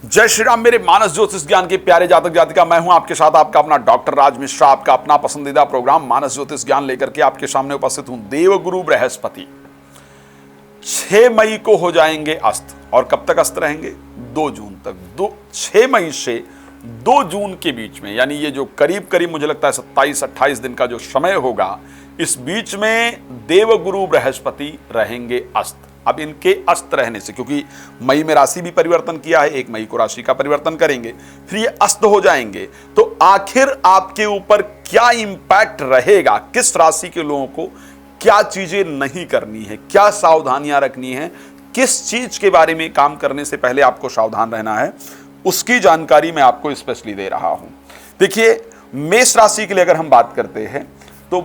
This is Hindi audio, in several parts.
जय श्री राम मेरे मानस ज्योतिष ज्ञान के प्यारे जातक जातिका, मैं हूं आपके साथ आपका अपना डॉक्टर राज मिश्रा। आपका अपना पसंदीदा प्रोग्राम मानस ज्योतिष ज्ञान लेकर के आपके सामने उपस्थित हूं। देवगुरु बृहस्पति 6 मई को हो जाएंगे अस्त, और कब तक अस्त रहेंगे? 2 जून तक। 6 मई से 2 जून के बीच में, यानी ये जो करीब करीब मुझे लगता है 27-28 दिन का जो समय होगा, इस बीच में देवगुरु बृहस्पति रहेंगे अस्त। अब इनके अस्त रहने से, क्योंकि मई में राशि भी परिवर्तन किया है, 1 मई को राशि का परिवर्तन करेंगे, फिर ये अस्त हो जाएंगे, तो आखिर आपके ऊपर क्या इंपैक्ट रहेगा, किस राशि के लोगों को क्या चीजें नहीं करनी है, क्या सावधानियां रखनी है, किस चीज के बारे में काम करने से पहले आपको सावधान रहना है, उसकी जानकारी मैं आपको स्पेशली दे रहा हूं। देखिए, मेष राशि के लिए अगर हम बात करते हैं तो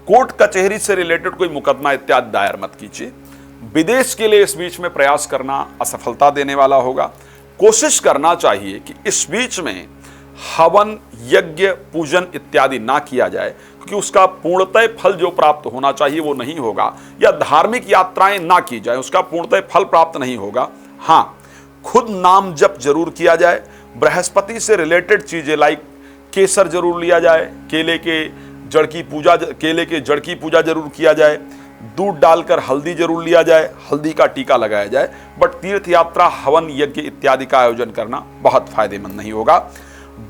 कोर्ट कचहरी से रिलेटेड कोई मुकदमा इत्यादि दायर मत कीजिए। विदेश के लिए इस बीच में प्रयास करना असफलता देने वाला होगा। कोशिश करना चाहिए कि इस बीच में हवन, यज्ञ, पूजन इत्यादि ना किया जाए, क्योंकि उसका पूर्णतः फल जो प्राप्त होना चाहिए वो नहीं होगा, या धार्मिक यात्राएं ना की जाए, उसका पूर्णतः फल प्राप्त नहीं होगा। हाँ, खुद नाम जप जरूर किया जाए। बृहस्पति से रिलेटेड चीजें लाइक केसर जरूर लिया जाए, केले के जड़ की पूजा जरूर किया जाए, दूध डालकर हल्दी जरूर लिया जाए, हल्दी का टीका लगाया जाए। बट तीर्थ यात्रा, हवन, यज्ञ इत्यादि का आयोजन करना बहुत फायदेमंद नहीं होगा।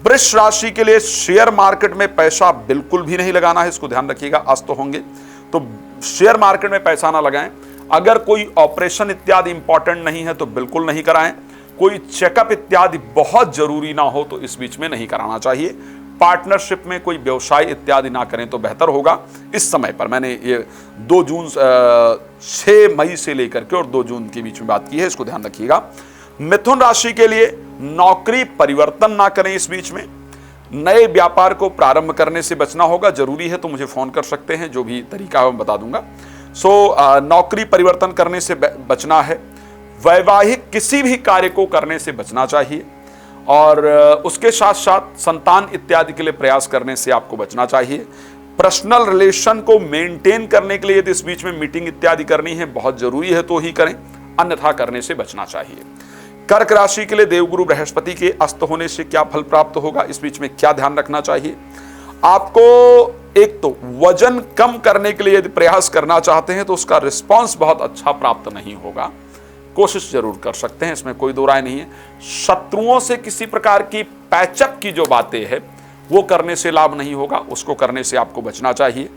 वृष राशि के लिए शेयर मार्केट में पैसा बिल्कुल भी नहीं लगाना है, इसको ध्यान रखिएगा। अस्त होंगे तो शेयर मार्केट में पैसा ना लगाएं। अगर कोई ऑपरेशन इत्यादि इंपॉर्टेंट नहीं है तो बिल्कुल नहीं कराएं। कोई चेकअप इत्यादि बहुत जरूरी ना हो तो इस बीच में नहीं कराना चाहिए। पार्टनरशिप में कोई व्यवसाय इत्यादि ना करें तो बेहतर होगा इस समय पर। मैंने ये 6 मई से लेकर के और 2 जून के बीच में बात की है, इसको ध्यान रखिएगा। मिथुन राशि के लिए नौकरी परिवर्तन ना करें इस बीच में। नए व्यापार को प्रारंभ करने से बचना होगा। जरूरी है तो मुझे फोन कर सकते हैं, जो भी तरीका है मैं बता दूंगा। नौकरी परिवर्तन करने से बचना है। वैवाहिक किसी भी कार्य को करने से बचना चाहिए, और उसके साथ साथ संतान इत्यादि के लिए प्रयास करने से आपको बचना चाहिए। पर्सनल रिलेशन को मेंटेन करने के लिए यदि इस बीच में मीटिंग इत्यादि करनी है, बहुत जरूरी है तो ही करें, अन्यथा करने से बचना चाहिए। कर्क राशि के लिए देवगुरु बृहस्पति के अस्त होने से क्या फल प्राप्त होगा, इस बीच में क्या ध्यान रखना चाहिए? आपको एक तो वजन कम करने के लिए यदि प्रयास करना चाहते हैं तो उसका रिस्पॉन्स बहुत अच्छा प्राप्त नहीं होगा। कोशिश जरूर कर सकते हैं, इसमें कोई दो राय नहीं है। शत्रुओं से किसी प्रकार की पैचअप की जो बातें हैं वो करने से लाभ नहीं होगा, उसको करने से आपको बचना चाहिए।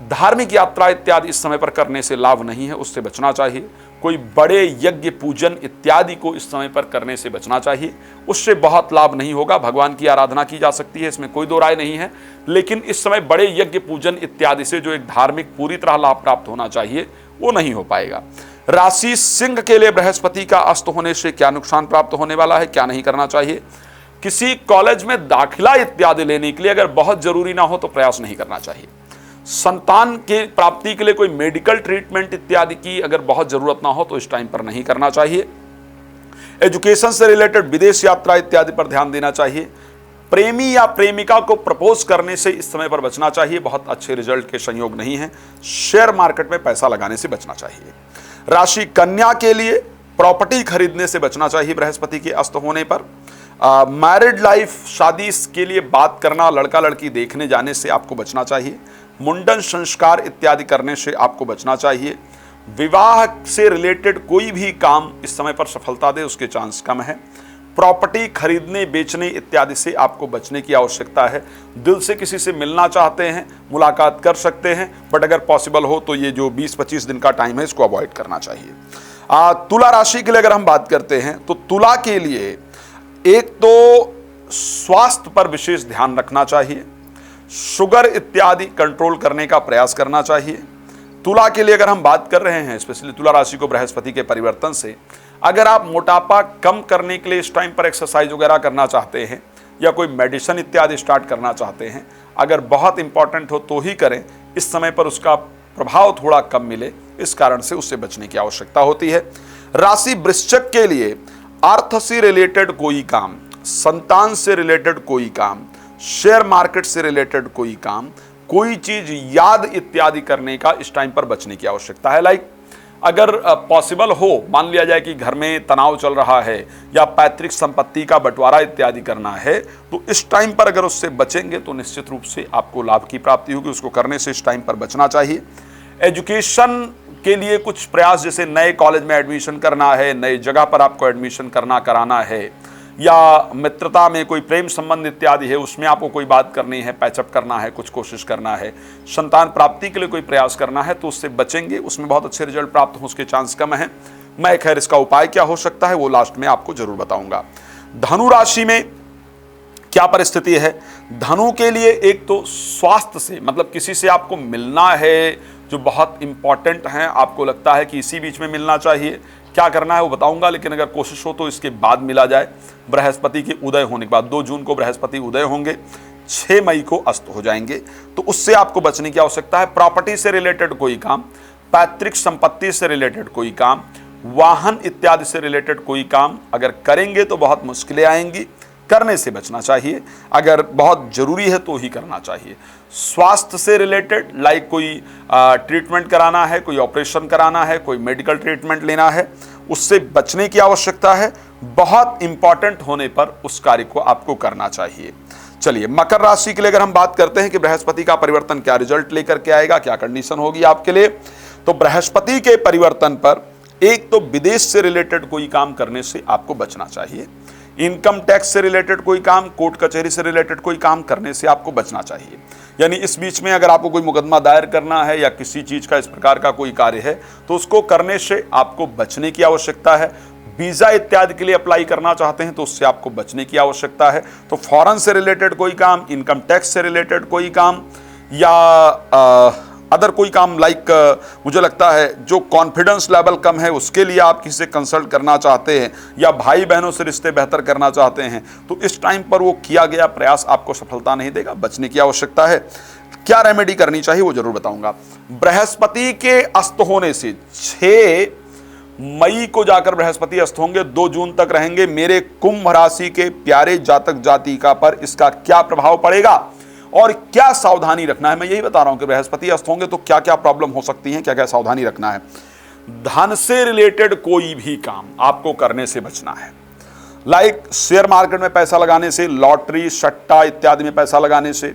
धार्मिक यात्रा इत्यादि इस समय पर करने से लाभ नहीं है, उससे बचना चाहिए। कोई बड़े यज्ञ, पूजन इत्यादि को इस समय पर करने से बचना चाहिए, उससे बहुत लाभ नहीं होगा। भगवान की आराधना की जा सकती है, इसमें कोई दो राय नहीं है, लेकिन इस समय बड़े यज्ञ, पूजन इत्यादि से जो एक धार्मिक पूरी तरह लाभ प्राप्त होना चाहिए वो नहीं हो पाएगा। राशि सिंह के लिए बृहस्पति का अस्त होने से क्या नुकसान प्राप्त होने वाला है, क्या नहीं करना चाहिए? किसी कॉलेज में दाखिला इत्यादि लेने के लिए अगर बहुत जरूरी ना हो तो प्रयास नहीं करना चाहिए। संतान के प्राप्ति के लिए कोई मेडिकल ट्रीटमेंट इत्यादि की अगर बहुत जरूरत ना हो तो इस टाइम पर नहीं करना चाहिए। एजुकेशन से रिलेटेड विदेश यात्रा इत्यादि पर ध्यान देना चाहिए। प्रेमी या प्रेमिका को प्रपोज करने से इस समय पर बचना चाहिए, बहुत अच्छे रिजल्ट के संयोग नहीं है। शेयर मार्केट में पैसा लगाने से बचना चाहिए। राशि कन्या के लिए प्रॉपर्टी खरीदने से बचना चाहिए बृहस्पति के अस्त होने पर। मैरिड लाइफ, शादी के लिए बात करना, लड़का लड़की देखने जाने से आपको बचना चाहिए। मुंडन संस्कार इत्यादि करने से आपको बचना चाहिए। विवाह से रिलेटेड कोई भी काम इस समय पर सफलता दे उसके चांस कम है। प्रॉपर्टी खरीदने, बेचने इत्यादि से आपको बचने की आवश्यकता है। दिल से किसी से मिलना चाहते हैं, मुलाकात कर सकते हैं, बट अगर पॉसिबल हो तो ये जो 20-25 दिन का टाइम है इसको अवॉइड करना चाहिए। तुला राशि के लिए अगर हम बात करते हैं तो तुला के लिए एक तो स्वास्थ्य पर विशेष ध्यान रखना चाहिए। शुगर इत्यादि कंट्रोल करने का प्रयास करना चाहिए। तुला के लिए अगर हम बात कर रहे हैं, स्पेशली तुला राशि को बृहस्पति के परिवर्तन से, अगर आप मोटापा कम करने के लिए इस टाइम पर एक्सरसाइज वगैरह करना चाहते हैं या कोई मेडिसिन इत्यादि स्टार्ट करना चाहते हैं, अगर बहुत इंपॉर्टेंट हो तो ही करें। इस समय पर उसका प्रभाव थोड़ा कम मिले, इस कारण से उससे बचने की आवश्यकता होती है। राशि वृश्चिक के लिए अर्थ से रिलेटेड कोई काम, संतान से रिलेटेड कोई काम, शेयर मार्केट से रिलेटेड कोई काम, कोई चीज याद इत्यादि करने का इस टाइम पर बचने की आवश्यकता है। लाइक अगर पॉसिबल हो, मान लिया जाए कि घर में तनाव चल रहा है या पैतृक संपत्ति का बंटवारा इत्यादि करना है, तो इस टाइम पर अगर उससे बचेंगे तो निश्चित रूप से आपको लाभ की प्राप्ति होगी। उसको करने से इस टाइम पर बचना चाहिए। एजुकेशन के लिए कुछ प्रयास, जैसे नए कॉलेज में एडमिशन करना है, नई जगह पर आपको एडमिशन कराना है, या मित्रता में कोई प्रेम संबंध इत्यादि है, उसमें आपको कोई बात करनी है, पैचअप करना है, कुछ कोशिश करना है, संतान प्राप्ति के लिए कोई प्रयास करना है, तो उससे बचेंगे। उसमें बहुत अच्छे रिजल्ट प्राप्त हो उसके चांस कम है। मैं खैर इसका उपाय क्या हो सकता है वो लास्ट में आपको जरूर बताऊंगा। धनु राशि में क्या परिस्थिति है? धनु के लिए एक तो स्वास्थ्य से, मतलब किसी से आपको मिलना है जो बहुत इंपॉर्टेंट है, आपको लगता है कि इसी बीच में मिलना चाहिए, क्या करना है वो बताऊंगा, लेकिन अगर कोशिश हो तो इसके बाद मिला जाए। बृहस्पति के उदय होने के बाद 2 जून को बृहस्पति उदय होंगे, 6 मई को अस्त हो जाएंगे, तो उससे आपको बचने की आवश्यकता है। प्रॉपर्टी से रिलेटेड कोई काम, पैतृक संपत्ति से रिलेटेड कोई काम, वाहन इत्यादि से रिलेटेड कोई काम अगर करेंगे तो बहुत मुश्किलें आएंगी, करने से बचना चाहिए। अगर बहुत जरूरी है तो ही करना चाहिए। स्वास्थ्य से रिलेटेड लाइक कोई ट्रीटमेंट कराना है, कोई ऑपरेशन कराना है, कोई मेडिकल ट्रीटमेंट लेना है, उससे बचने की आवश्यकता है। बहुत इंपॉर्टेंट होने पर उस कार्य को आपको करना चाहिए। चलिए, मकर राशि के लिए अगर हम बात करते हैं कि बृहस्पति का परिवर्तन क्या रिजल्ट लेकर के आएगा, क्या कंडीशन होगी आपके लिए, तो बृहस्पति के परिवर्तन पर एक तो विदेश से रिलेटेड कोई काम करने से आपको बचना चाहिए। इनकम टैक्स से रिलेटेड कोई काम, कोर्ट कचहरी से रिलेटेड कोई काम करने से आपको बचना चाहिए। यानी इस बीच में अगर आपको कोई मुकदमा दायर करना है या किसी चीज का इस प्रकार का कोई कार्य है तो उसको करने से आपको बचने की आवश्यकता है। वीजा इत्यादि के लिए अप्लाई करना चाहते हैं तो उससे आपको बचने की आवश्यकता है। तो फॉरेन से रिलेटेड कोई काम, इनकम टैक्स से रिलेटेड कोई काम, या अदर कोई काम लाइक मुझे लगता है जो कॉन्फिडेंस लेवल कम है उसके लिए आप किसी से कंसल्ट करना चाहते हैं, या भाई बहनों से रिश्ते बेहतर करना चाहते हैं, तो इस टाइम पर वो किया गया प्रयास आपको सफलता नहीं देगा, बचने की आवश्यकता है। क्या रेमेडी करनी चाहिए वो जरूर बताऊंगा। बृहस्पति के अस्त होने से 6 मई को जाकर बृहस्पति अस्त होंगे, 2 जून तक रहेंगे। मेरे कुंभ राशि के प्यारे जातक जातिका पर इसका क्या प्रभाव पड़ेगा और क्या सावधानी रखना है, मैं यही बता रहा हूं कि बृहस्पति अस्त होंगे तो क्या क्या प्रॉब्लम हो सकती है, क्या क्या सावधानी रखना है। धन से रिलेटेड कोई भी काम आपको करने से बचना है। लाइक शेयर मार्केट में पैसा लगाने से, लॉटरी सट्टा इत्यादि में पैसा लगाने से,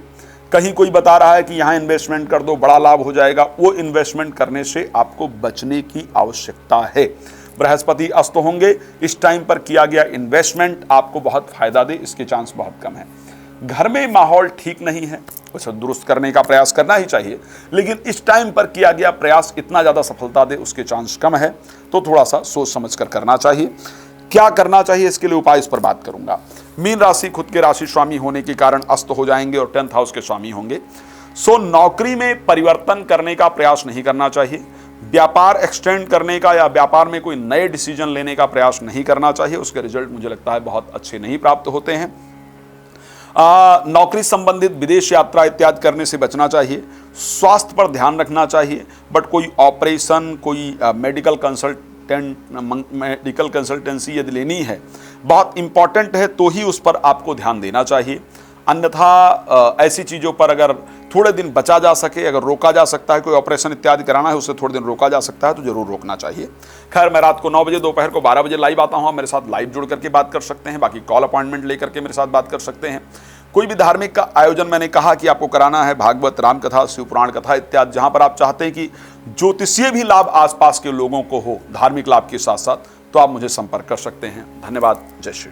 कहीं कोई बता रहा है कि यहां इन्वेस्टमेंट कर दो बड़ा लाभ हो जाएगा, वो इन्वेस्टमेंट करने से आपको बचने की आवश्यकता है। बृहस्पति अस्त होंगे, इस टाइम पर किया गया इन्वेस्टमेंट आपको बहुत फायदा दे, इसके चांस बहुत कम है। घर में माहौल ठीक नहीं है, उसे दुरुस्त करने का प्रयास करना ही चाहिए, लेकिन इस टाइम पर किया गया प्रयास इतना ज़्यादा सफलता दे उसके चांस कम है, तो थोड़ा सा सोच समझ कर करना चाहिए। क्या करना चाहिए इसके लिए उपाय, इस पर बात करूंगा। मीन राशि खुद के राशि स्वामी होने के कारण अस्त हो जाएंगे और 10th हाउस के स्वामी होंगे। सो नौकरी में परिवर्तन करने का प्रयास नहीं करना चाहिए। व्यापार एक्सटेंड करने का या व्यापार में कोई नए डिसीजन लेने का प्रयास नहीं करना चाहिए, उसके रिजल्ट मुझे लगता है बहुत अच्छे नहीं प्राप्त होते हैं। नौकरी संबंधित विदेश यात्रा इत्यादि करने से बचना चाहिए। स्वास्थ्य पर ध्यान रखना चाहिए, बट कोई ऑपरेशन, कोई मेडिकल कंसल्टेंसी यदि लेनी है, बहुत इंपॉर्टेंट है, तो ही उस पर आपको ध्यान देना चाहिए। अन्यथा ऐसी चीज़ों पर अगर थोड़े दिन बचा जा सके, अगर रोका जा सकता है, कोई ऑपरेशन इत्यादि कराना है उससे थोड़े दिन रोका जा सकता है, तो जरूर रोकना चाहिए। खैर, मैं रात को 9 बजे, दोपहर को 12 बजे लाइव आता हूँ, मेरे साथ लाइव जुड़ करके बात कर सकते हैं, बाकी कॉल अपॉइंटमेंट लेकर के मेरे साथ बात कर सकते हैं। कोई भी धार्मिक का आयोजन मैंने कहा कि आपको कराना है, भागवत, राम कथा, शिव पुराण कथा इत्यादि, जहाँ पर आप चाहते हैं कि ज्योतिषीय भी लाभ आसपास के लोगों को हो धार्मिक लाभ के साथ साथ, तो आप मुझे संपर्क कर सकते हैं। धन्यवाद। जय श्री राम।